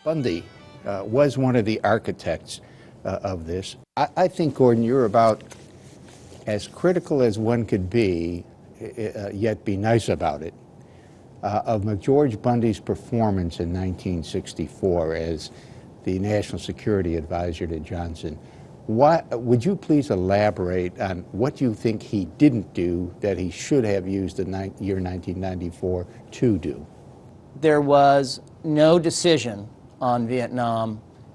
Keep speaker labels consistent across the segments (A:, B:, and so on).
A: Bundy was one of the architects of this. I think, Gordon, you're about as critical as one could be, yet be nice about it, of McGeorge Bundy's performance in 1964 as the National Security Advisor to Johnson. Would you please elaborate on what you think he didn't do that he should have used the year 1994 to do?
B: There was no decision on Vietnam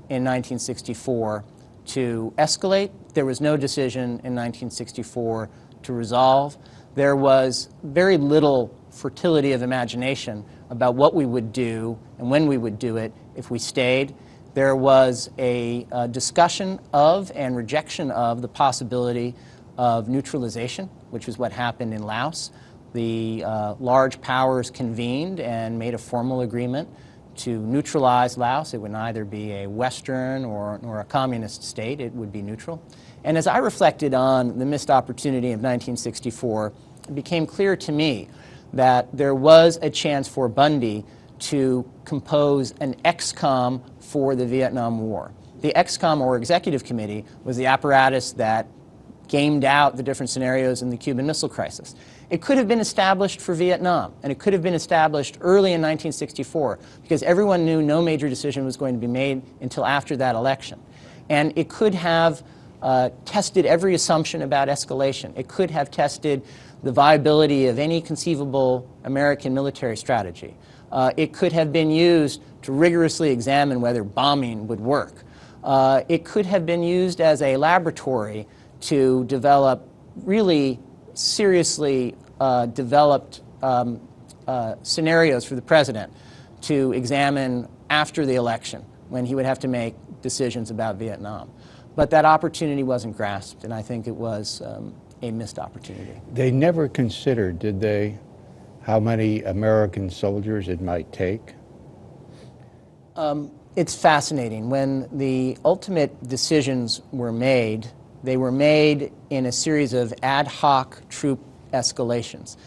B: in 1964 to escalate. There was no decision in 1964 to resolve. There was very little fertility of imagination about what we would do and when we would do it if we stayed. There was a discussion of and rejection of the possibility of neutralization, which is what happened in Laos. The large powers convened and made a formal agreement to neutralize Laos. It would neither be a Western nor a communist state. It would be neutral. And as I reflected on the missed opportunity of 1964, it became clear to me that there was a chance for Bundy to compose an EXCOM for the Vietnam War. The EXCOM, or Executive Committee, was the apparatus that gamed out the different scenarios in the Cuban Missile Crisis. It could have been established for Vietnam, and it could have been established early in 1964 because everyone knew no major decision was going to be made until after that election. And it could have tested every assumption about escalation. It could have tested the viability of any conceivable American military strategy. It could have been used to rigorously examine whether bombing would work. It could have been used as a laboratory to develop really seriously developed scenarios for the president to examine after the election when he would have to make decisions about Vietnam. But that opportunity wasn't grasped, and I think it was a missed opportunity.
A: They never considered, did they, how many American soldiers it might take?
B: It's fascinating. When the ultimate decisions were made, they were made in a series of ad hoc troop escalations.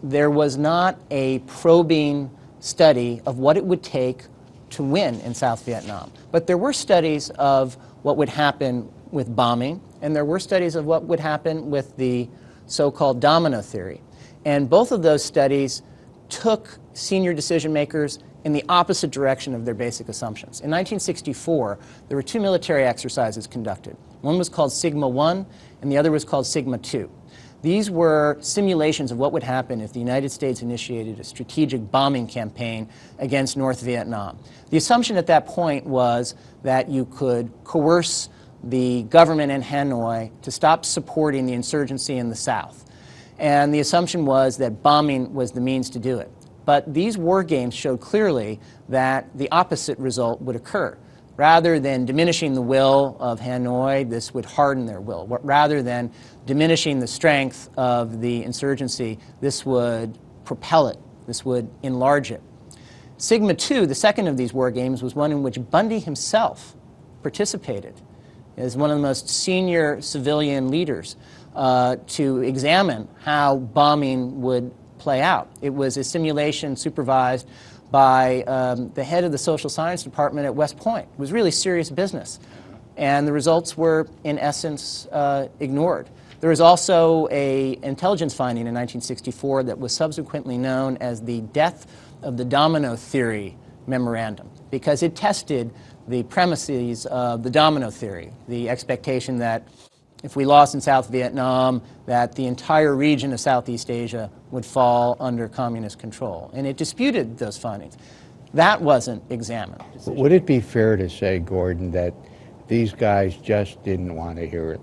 B: There was not a probing study of what it would take to win in South Vietnam. But there were studies of what would happen with bombing, and there were studies of what would happen with the so-called domino theory. And both of those studies took senior decision makers in the opposite direction of their basic assumptions. In 1964, there were two military exercises conducted. One was called Sigma 1, and the other was called Sigma 2. These were simulations of what would happen if the United States initiated a strategic bombing campaign against North Vietnam. The assumption at that point was that you could coerce the government in Hanoi to stop supporting the insurgency in the South. And the assumption was that bombing was the means to do it. But these war games showed clearly that the opposite result would occur. Rather than diminishing the will of Hanoi, this would harden their will. Rather than diminishing the strength of the insurgency, this would propel it. This would enlarge it. Sigma 2, the second of these war games, was one in which Bundy himself participated as one of the most senior civilian leaders to examine how bombing would play out. It was a simulation supervised by the head of the social science department at West Point. It was really serious business. And the results were, in essence, ignored. There was also an intelligence finding in 1964 that was subsequently known as the death of the domino theory memorandum, because it tested the premises of the domino theory, the expectation that if we lost in South Vietnam, that the entire region of Southeast Asia would fall under communist control. And it disputed those findings. That wasn't examined.
A: Would it be fair to say, Gordon, that these guys just didn't want to hear it?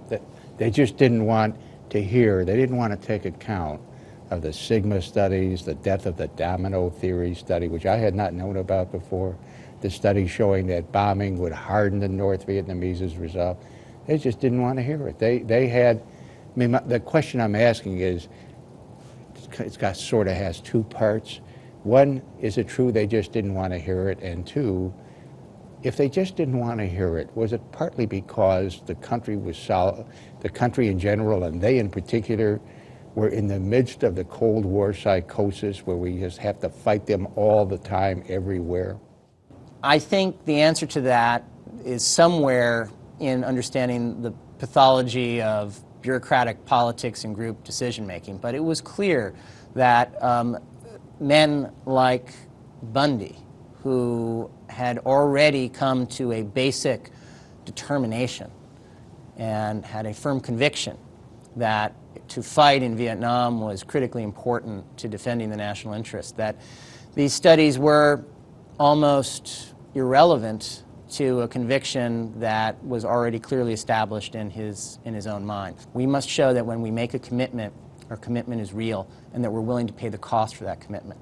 A: That they just didn't want to hear, they didn't want to take account of the Sigma studies, the death of the domino theory study, which I had not known about before, the study showing that bombing would harden the North Vietnamese resolve. They just didn't want to hear it. They had, I mean, the question I'm asking is, it's got sort of has two parts. One, is it true they just didn't want to hear it? And two, if they just didn't want to hear it, was it partly because the country was the country in general and they in particular we're in the midst of the Cold War psychosis where we just have to fight them all the time, everywhere?
B: I think the answer to that is somewhere in understanding the pathology of bureaucratic politics and group decision-making. But it was clear that men like Bundy, who had already come to a basic determination and had a firm conviction that to fight in Vietnam was critically important to defending the national interest, that these studies were almost irrelevant to a conviction that was already clearly established in his own mind. We must show that when we make a commitment, our commitment is real and that we're willing to pay the cost for that commitment.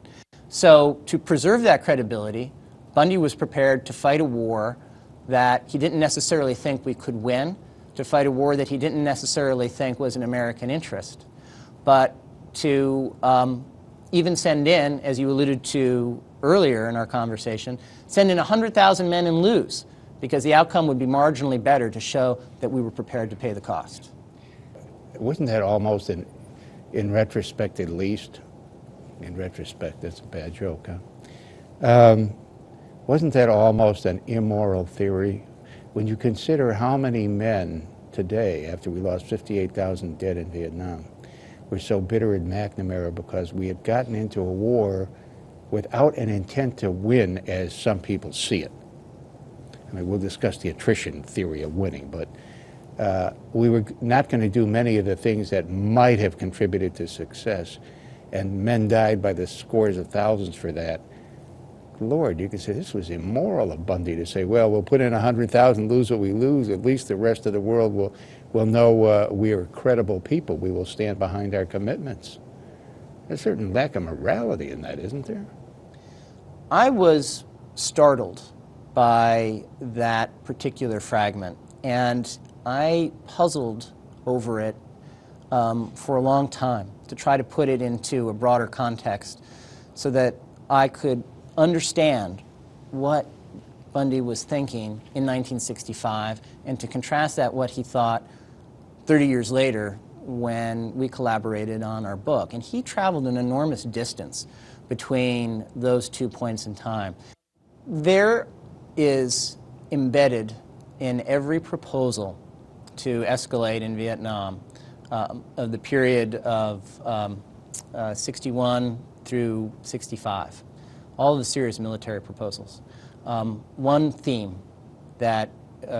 B: So to preserve that credibility, Bundy was prepared to fight a war that he didn't necessarily think we could win, to fight a war that he didn't necessarily think was in American interest, but to even send in, as you alluded to earlier in our conversation, send in 100,000 men and lose, because the outcome would be marginally better to show that we were prepared to pay the cost.
A: Wasn't that almost, in retrospect at least, in retrospect, that's a bad joke, huh? Wasn't that almost an immoral theory? When you consider how many men today, after we lost 58,000 dead in Vietnam, were so bitter at McNamara because we had gotten into a war without an intent to win as some people see it. I mean, we'll discuss the attrition theory of winning, but we were not going to do many of the things that might have contributed to success, and men died by the scores of thousands for that. Lord, you could say this was immoral of Bundy to say, well, we'll put in 100,000, lose what we lose, at least the rest of the world will know we are credible people. We will stand behind our commitments. There's a certain lack of morality in that, isn't there?
B: I was startled by that particular fragment, and I puzzled over it for a long time to try to put it into a broader context so that I could understand what Bundy was thinking in 1965 and to contrast that what he thought 30 years later when we collaborated on our book. And he traveled an enormous distance between those 2 points in time. There is embedded in every proposal to escalate in Vietnam of the period of 61 through 65, all of the serious military proposals, one theme that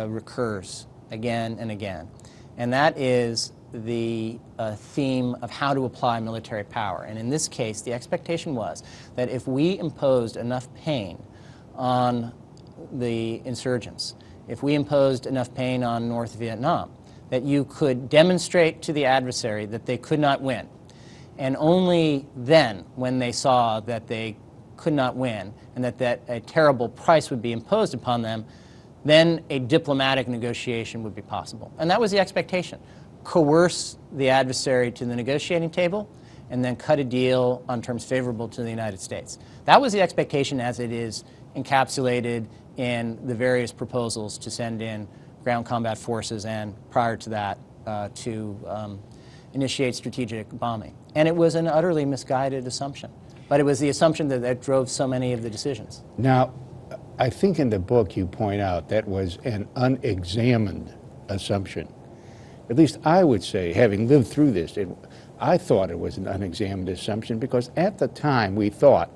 B: recurs again and again, and that is the theme of how to apply military power. And in this case, the expectation was that if we imposed enough pain on the insurgents, if we imposed enough pain on North Vietnam, that you could demonstrate to the adversary that they could not win. And only then, when they saw that they could not win and that a terrible price would be imposed upon them, then a diplomatic negotiation would be possible. And that was the expectation. Coerce the adversary to the negotiating table and then cut a deal on terms favorable to the United States. That was the expectation as it is encapsulated in the various proposals to send in ground combat forces and, prior to that, to initiate strategic bombing. And it was an utterly misguided assumption. But it was the assumption that drove so many of the decisions.
A: Now, I think in the book you point out that was an unexamined assumption. At least I would say, having lived through this, I thought it was an unexamined assumption because at the time we thought,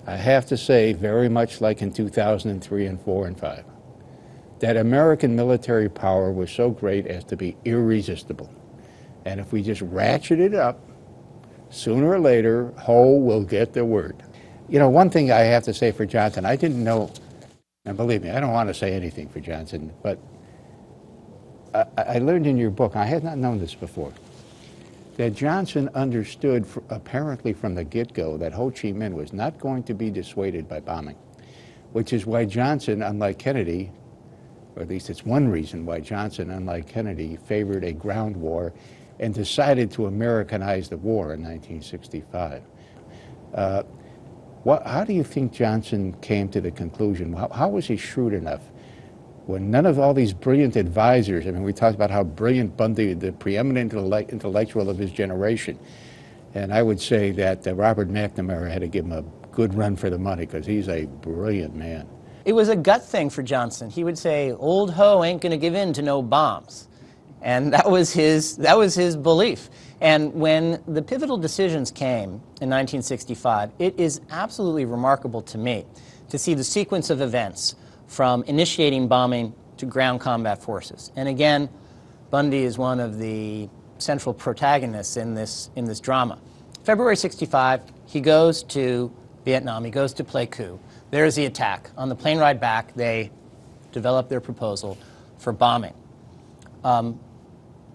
A: I have to say, very much like in 2003 and 4 and 5, that American military power was so great as to be irresistible. And if we just ratchet it up, sooner or later, Ho will get the word. You know, one thing I have to say for Johnson, I didn't know, and believe me, I don't want to say anything for Johnson, but I learned in your book, I had not known this before, that Johnson understood, apparently from the get-go, that Ho Chi Minh was not going to be dissuaded by bombing, which is why Johnson, unlike Kennedy, or at least it's one reason why Johnson, unlike Kennedy, favored a ground war and decided to Americanize the war in 1965. How do you think Johnson came to the conclusion? How was he shrewd enough when none of all these brilliant advisors, I mean, we talked about how brilliant Bundy, the preeminent intellectual of his generation, and I would say that Robert McNamara had to give him a good run for the money because he's a brilliant man.
B: It was a gut thing for Johnson. He would say, "Old Ho ain't going to give in to no bombs," and that was his belief. And when the pivotal decisions came in 1965, it is absolutely remarkable to me to see the sequence of events from initiating bombing to ground combat forces. And again, Bundy is one of the central protagonists in this drama. February 65, he goes to Vietnam. He goes to play coup. There's the attack. On the plane ride back, they develop their proposal for bombing.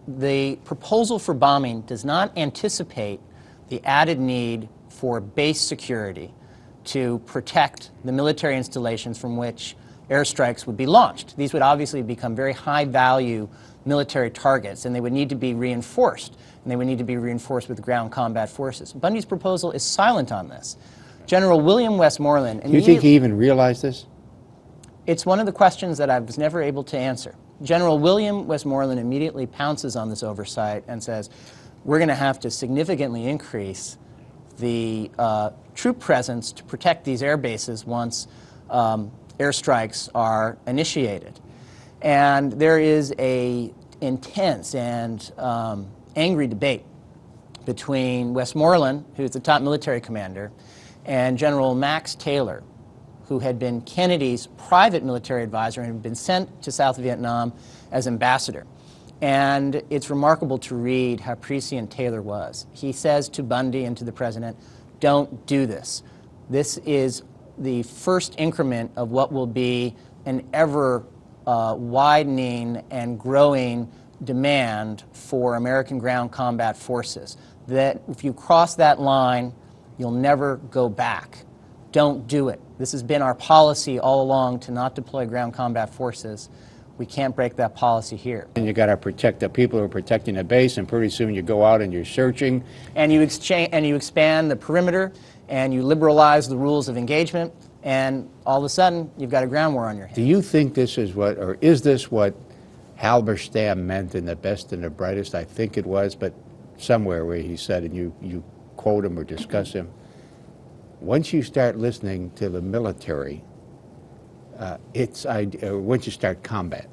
B: The proposal for bombing does not anticipate the added need for base security to protect the military installations from which airstrikes would be launched. These would obviously become very high-value military targets, and they would need to be reinforced, and they would need to be reinforced with ground combat forces. Bundy's proposal is silent on this. General William Westmoreland...
A: Do you think he even realized this?
B: It's one of the questions that I was never able to answer. General William Westmoreland immediately pounces on this oversight and says, we're going to have to significantly increase the troop presence to protect these air bases once airstrikes are initiated. And there is an intense and angry debate between Westmoreland, who's the top military commander, and General Max Taylor, who had been Kennedy's private military advisor and had been sent to South Vietnam as ambassador. And it's remarkable to read how prescient Taylor was. He says to Bundy and to the president, don't do this. This is the first increment of what will be an ever widening and growing demand for American ground combat forces. That if you cross that line, you'll never go back. Don't do it. This has been our policy all along to not deploy ground combat forces. We can't break that policy here.
A: And you got to protect the people who are protecting the base, and pretty soon you go out and you're searching.
B: And you expand the perimeter, and you liberalize the rules of engagement, and all of a sudden you've got a ground war on your hands.
A: Do you think this is what, or is this what Halberstam meant in The Best and the Brightest? I think it was, but somewhere where he said, and you quote him or discuss him, once you start listening to the military, once you start combat,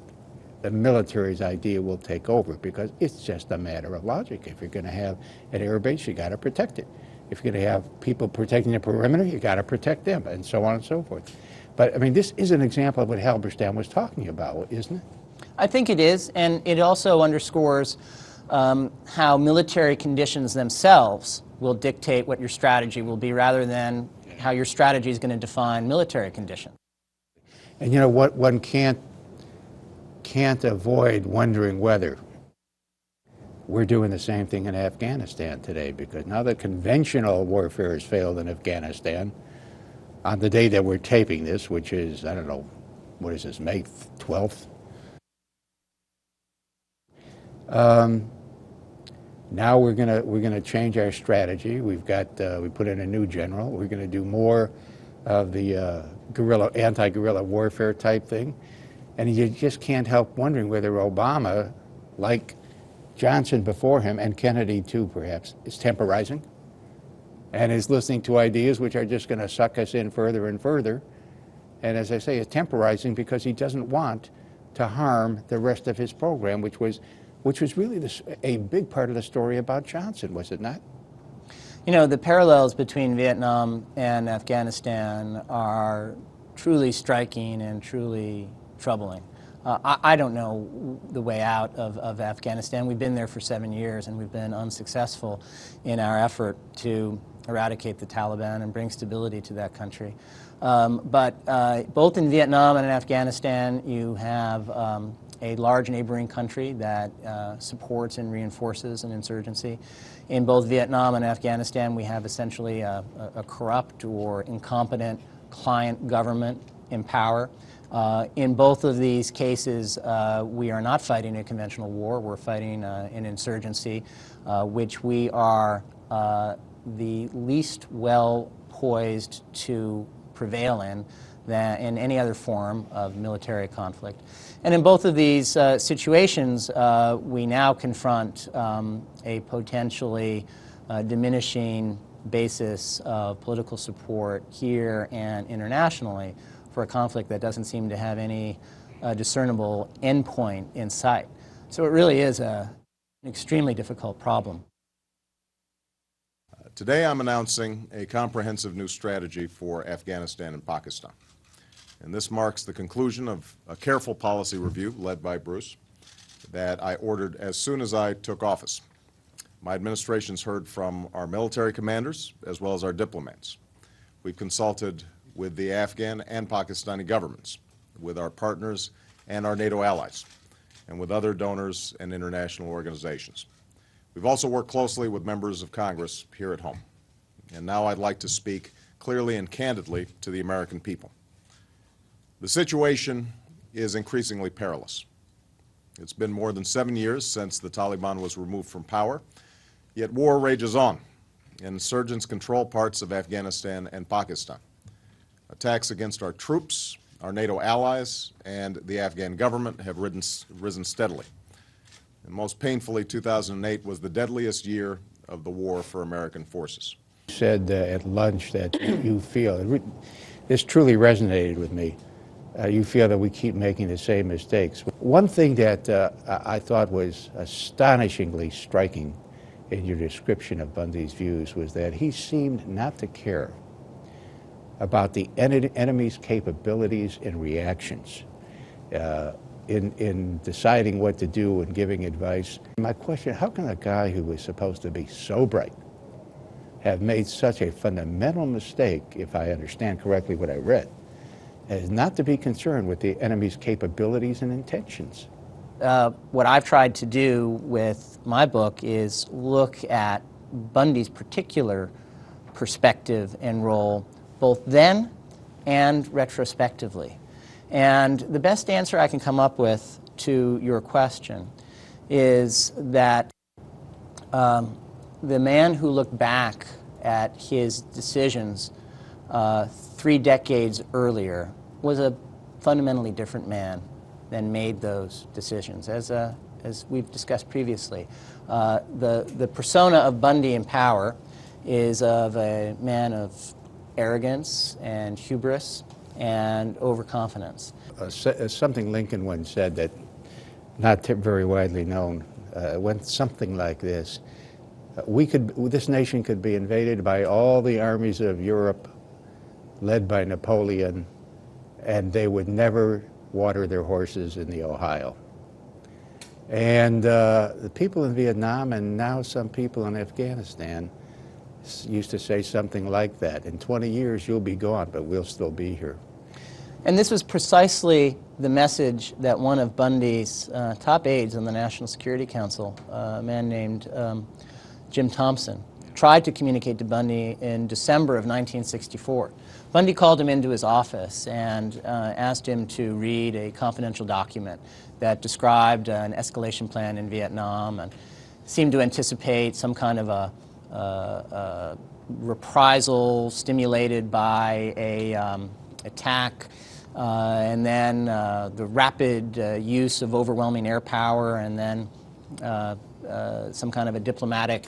A: the military's idea will take over because it's just a matter of logic. If you're going to have an air base, you got to protect it. If you're going to have people protecting the perimeter, you got to protect them, and so on and so forth. But I mean, this is an example of what Halberstam was talking about, isn't it?
B: I think it is, and it also underscores how military conditions themselves will dictate what your strategy will be rather than how your strategy is going to define military conditions.
A: And you know what, one can't avoid wondering whether we're doing the same thing in Afghanistan today, because now that conventional warfare has failed in Afghanistan, on the day that we're taping this, which is, I don't know, what is this, May 12th? Now we're gonna change our strategy. We've got we put in a new general. We're gonna do more of the anti-guerrilla warfare type thing, and you just can't help wondering whether Obama, like Johnson before him and Kennedy too, perhaps, is temporizing, and is listening to ideas which are just going to suck us in further and further. And as I say, is temporizing because he doesn't want to harm the rest of his program, which was really a big part of the story about Johnson, was it not?
B: You know, the parallels between Vietnam and Afghanistan are truly striking and truly troubling. I don't know the way out of Afghanistan. We've been there for 7 years, and we've been unsuccessful in our effort to eradicate the Taliban and bring stability to that country. But both in Vietnam and in Afghanistan, you have a large neighboring country that supports and reinforces an insurgency. In both Vietnam and Afghanistan, we have essentially a corrupt or incompetent client government in power. In both of these cases, we are not fighting a conventional war. We're fighting an insurgency, which we are the least well poised to prevail in, than in any other form of military conflict. And in both of these situations, we now confront a potentially diminishing basis of political support here and internationally for a conflict that doesn't seem to have any discernible endpoint in sight. So it really is an extremely difficult problem.
C: Today I'm announcing a comprehensive new strategy for Afghanistan and Pakistan. And this marks the conclusion of a careful policy review led by Bruce that I ordered as soon as I took office. My administration's heard from our military commanders as well as our diplomats. We've consulted with the Afghan and Pakistani governments, with our partners and our NATO allies, and with other donors and international organizations. We've also worked closely with members of Congress here at home. And now I'd like to speak clearly and candidly to the American people. The situation is increasingly perilous. It's been more than 7 years since the Taliban was removed from power, yet war rages on. Insurgents control parts of Afghanistan and Pakistan. Attacks against our troops, our NATO allies, and the Afghan government have risen steadily. And most painfully, 2008 was the deadliest year of the war for American forces.
A: You said at lunch that you feel, this truly resonated with me, you feel that we keep making the same mistakes. One thing that I thought was astonishingly striking in your description of Bundy's views was that he seemed not to care about the enemy's capabilities and reactions in deciding what to do and giving advice. My question, how can a guy who was supposed to be so bright have made such a fundamental mistake, if I understand correctly what I read, as not to be concerned with the enemy's capabilities and intentions?
B: What I've tried to do with my book is look at Bundy's particular perspective and role, both then and retrospectively. And the best answer I can come up with to your question is that the man who looked back at his decisions 3 decades earlier was a fundamentally different man than made those decisions. As we've discussed previously, the persona of Bundy in power is of a man of arrogance and hubris and overconfidence.
A: Something Lincoln once said that, not very widely known, went something like this. This nation could be invaded by all the armies of Europe led by Napoleon, and they would never water their horses in the Ohio. And the people in Vietnam and now some people in Afghanistan used to say something like that. In 20 years you'll be gone, but we'll still be here.
B: And this was precisely the message that one of Bundy's top aides on the National Security Council, a man named Jim Thompson, tried to communicate to Bundy in December of 1964. Bundy called him into his office and asked him to read a confidential document that described an escalation plan in Vietnam and seemed to anticipate some kind of a reprisal stimulated by a attack, and then the rapid use of overwhelming air power, and then some kind of a diplomatic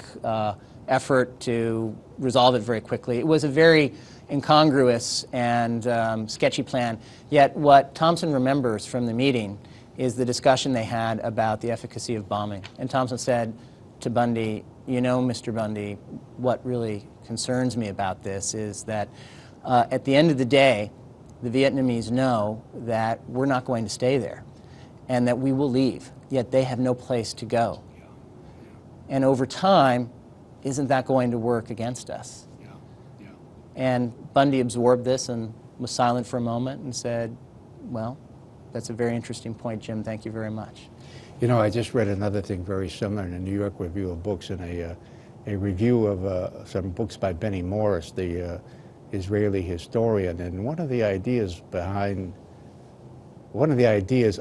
B: effort to resolve it very quickly. It was a very incongruous and sketchy plan, yet what Thompson remembers from the meeting is the discussion they had about the efficacy of bombing. And Thompson said to Bundy, "You know, Mr. Bundy, what really concerns me about this is that at the end of the day, the Vietnamese know that we're not going to stay there and that we will leave, yet they have no place to go. And over time, isn't that going to work against us?" And Bundy absorbed this and was silent for a moment and said, "Well, that's a very interesting point, Jim. Thank you very much."
A: You know, I just read another thing very similar in the New York Review of Books, and a review of some books by Benny Morris, the Israeli historian, and one of the ideas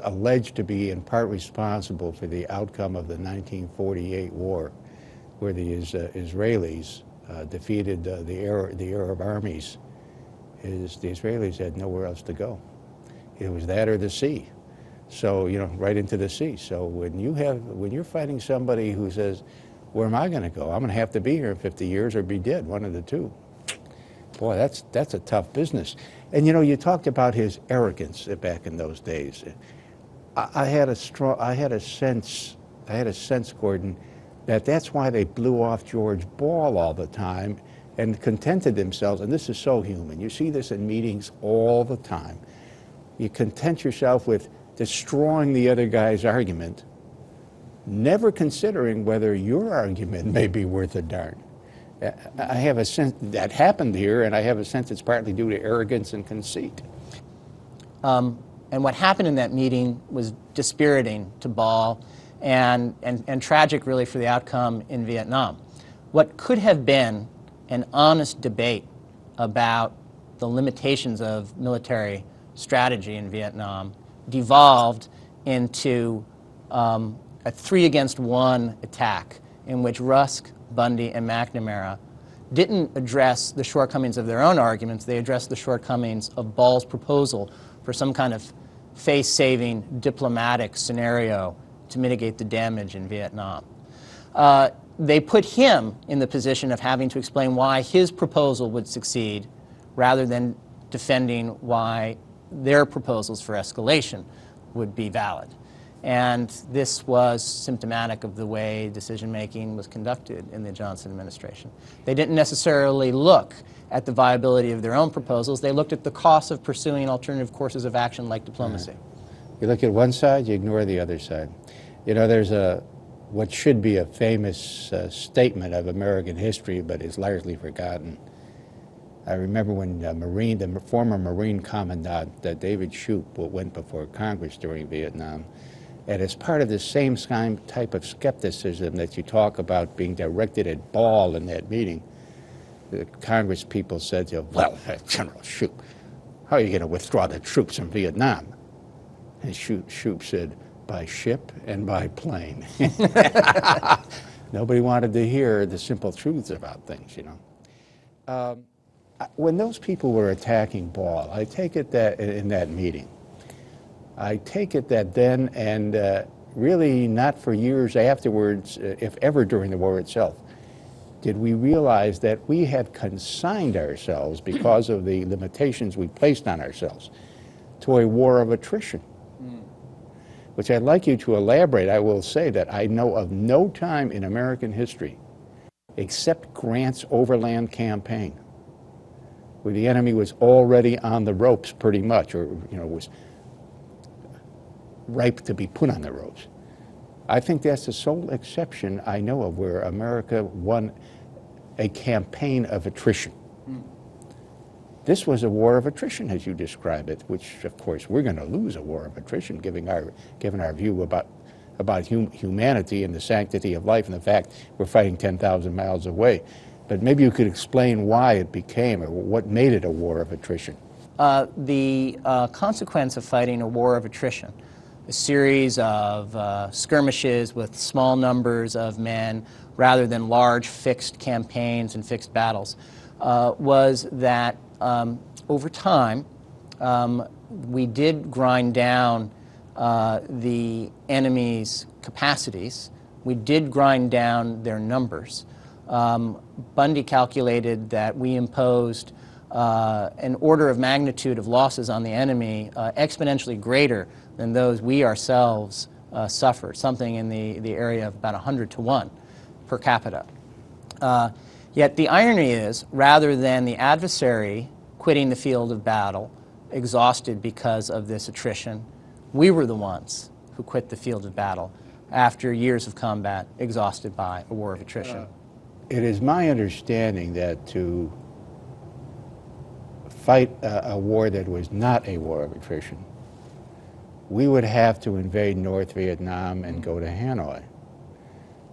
A: alleged to be in part responsible for the outcome of the 1948 war, where the Israelis defeated the Arab armies is the Israelis had nowhere else to go. It was that or the sea. So, you know, right into the sea. So when you're fighting somebody who says, where am I going to go? I'm going to have to be here in 50 years or be dead, one of the two. Boy, that's a tough business. And you know, you talked about his arrogance back in those days. I had a sense, Gordon, that that's why they blew off George Ball all the time and contented themselves, and this is so human. You see this in meetings all the time. You content yourself with destroying the other guy's argument, never considering whether your argument may be worth a darn. I have a sense that happened here, and I have a sense it's partly due to arrogance and conceit.
B: And what happened in that meeting was dispiriting to Ball and tragic, really, for the outcome in Vietnam. What could have been an honest debate about the limitations of military strategy in Vietnam devolved into a 3-against-1 attack in which Rusk, Bundy, and McNamara didn't address the shortcomings of their own arguments. They addressed the shortcomings of Ball's proposal for some kind of face-saving diplomatic scenario to mitigate the damage in Vietnam. They put him in the position of having to explain why his proposal would succeed rather than defending why their proposals for escalation would be valid. And this was symptomatic of the way decision-making was conducted in the Johnson administration. They didn't necessarily look at the viability of their own proposals. They looked at the cost of pursuing alternative courses of action like diplomacy.
A: You look at one side, you ignore the other side. You know, there's what should be a famous statement of American history, but is largely forgotten. I remember when the former Marine Commandant David Shoup went before Congress during Vietnam, and as part of the same type of skepticism that you talk about being directed at Ball in that meeting, the Congress people said to him, well, General Shoup, how are you going to withdraw the troops from Vietnam? And Shoup said, by ship and by plane. Nobody wanted to hear the simple truths about things, you know. When those people were attacking Ball, I take it that in that meeting, I take it that then and really not for years afterwards, if ever during the war itself, did we realize that we had consigned ourselves, because of the limitations we placed on ourselves, to a war of attrition. Which I'd like you to elaborate. I will say that I know of no time in American history, except Grant's overland campaign, where the enemy was already on the ropes pretty much, or was ripe to be put on the ropes. I think that's the sole exception I know of where America won a campaign of attrition. This was a war of attrition, as you describe it, which, of course, we're going to lose a war of attrition, given our view about humanity and the sanctity of life and the fact we're fighting 10,000 miles away. But maybe you could explain why it became, or what made it a war of attrition.
B: The consequence of fighting a war of attrition, a series of skirmishes with small numbers of men rather than large fixed campaigns and fixed battles, was that over time we did grind down the enemy's capacities. We did grind down their numbers. Bundy calculated that we imposed an order of magnitude of losses on the enemy exponentially greater than those we ourselves suffered, something in the area of about 100 to 1 per capita. Yet the irony is, rather than the adversary quitting the field of battle, exhausted because of this attrition, we were the ones who quit the field of battle after years of combat, exhausted by a war of attrition.
A: It is my understanding that to fight a war that was not a war of attrition, we would have to invade North Vietnam and go to Hanoi.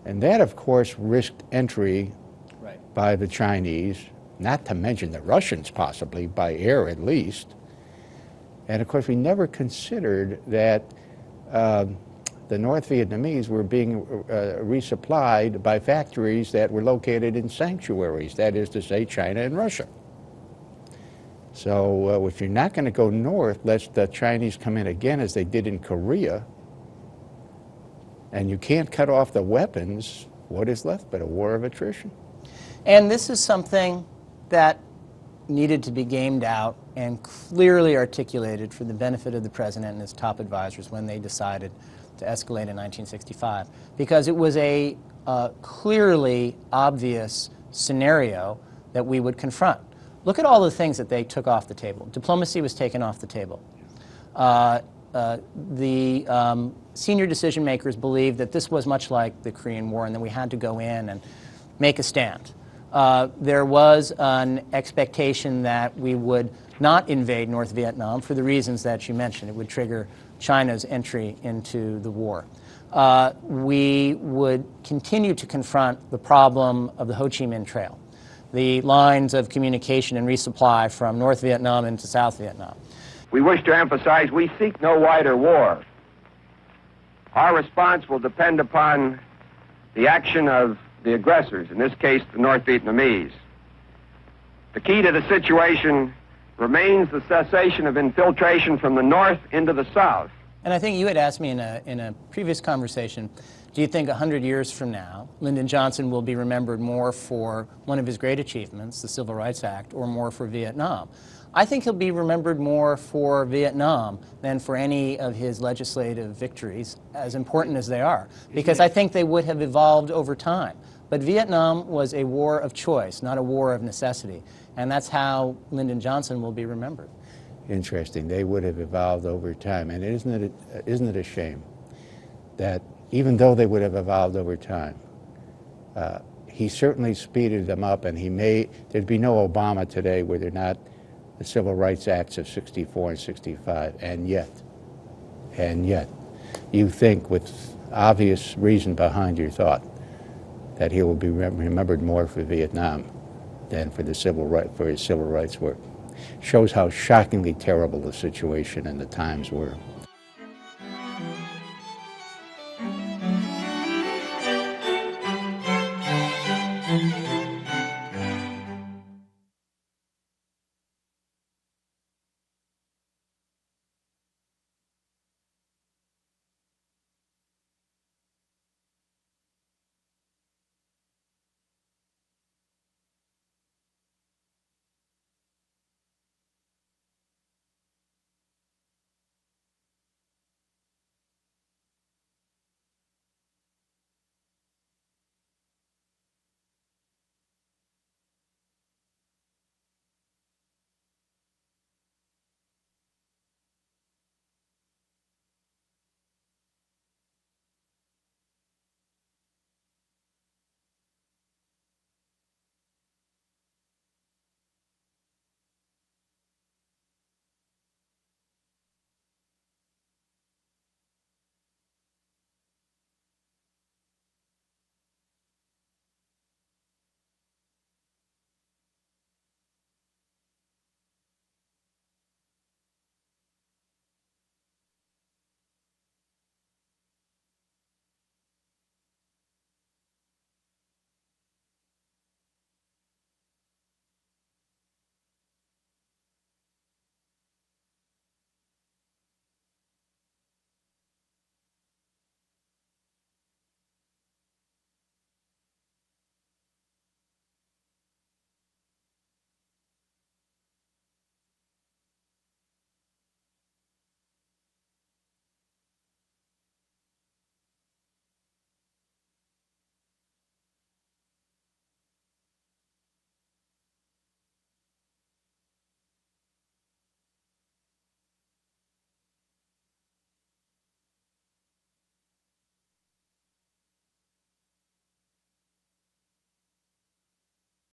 A: And that, of course, risked entry by the Chinese, not to mention the Russians possibly, by air at least. And of course, we never considered that the North Vietnamese were being resupplied by factories that were located in sanctuaries, that is to say, China and Russia. So if you're not going to go north, let the Chinese come in again as they did in Korea, and you can't cut off the weapons, what is left but a war of attrition?
B: And this is something that needed to be gamed out and clearly articulated for the benefit of the president and his top advisors when they decided to escalate in 1965, because it was a clearly obvious scenario that we would confront. Look at all the things that they took off the table. Diplomacy was taken off the table. The senior decision makers believed that this was much like the Korean War and that we had to go in and make a stand. There was an expectation that we would not invade North Vietnam for the reasons that you mentioned. It would trigger China's entry into the war. We would continue to confront the problem of the Ho Chi Minh Trail, the lines of communication and resupply from North Vietnam into South Vietnam.
D: We wish to emphasize we seek no wider war. Our response will depend upon the action of the aggressors, in this case the North Vietnamese. The key to the situation remains the cessation of infiltration from the north into the south.
B: And I think you had asked me in a previous conversation, do you think 100 years from now, Lyndon Johnson will be remembered more for one of his great achievements, the Civil Rights Act, or more for Vietnam? I think he'll be remembered more for Vietnam than for any of his legislative victories, as important as they are, because I think they would have evolved over time. But Vietnam was a war of choice, not a war of necessity, and that's how Lyndon Johnson will be remembered.
A: Interesting. They would have evolved over time. And isn't it a shame that even though they would have evolved over time, he certainly speeded them up, and there'd be no Obama today were there not the Civil Rights Acts of 64 and 65, and yet, you think with obvious reason behind your thought that he will be remembered more for Vietnam than for his civil rights work. Shows how shockingly terrible the situation and the times were.